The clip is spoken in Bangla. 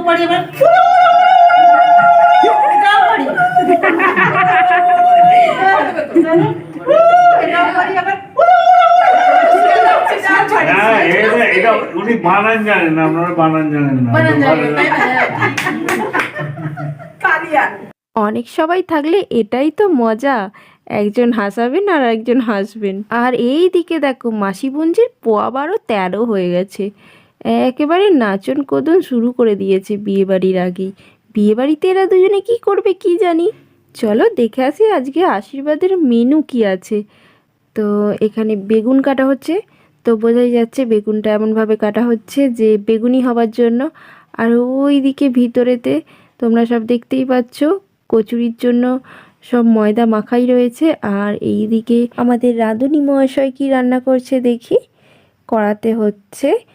বাড়ি এবার এটাও বাড়ি এটাও বাড়ি আবার এটা উনি বানান জানেন না, আপনারা বানান জানেন না। অনেক সবাই থাকলে এটাই তো মজা, একজন হাসাবেন আর একজন হাসবেন। আর এই দিকে দেখো মাসি বোনজির পোয়া 12-13 হয়ে গেছে, একেবারে নাচন কোদন শুরু করে দিয়েছে বিয়ে বাড়ির আগেই। বিয়ে বাড়িতে এরা দুজনে কি করবে কি জানি। চলো দেখে আসি আজকে আশীর্বাদের মেনু কি আছে। তো এখানে বেগুন কাটা হচ্ছে, তো বোঝাই যাচ্ছে বেগুনটা এমনভাবে কাটা হচ্ছে যে বেগুনি হবার জন্য। আর ওই দিকে ভিতরেতে তোমরা সব দেখতেই পাচ্ছ কচুরির জন্য সব ময়দা মাখাই রয়েছে। আর এই দিকে আমাদের রাঁধুনি মহাশয় কি রান্না করছে দেখি। কড়াতে হচ্ছে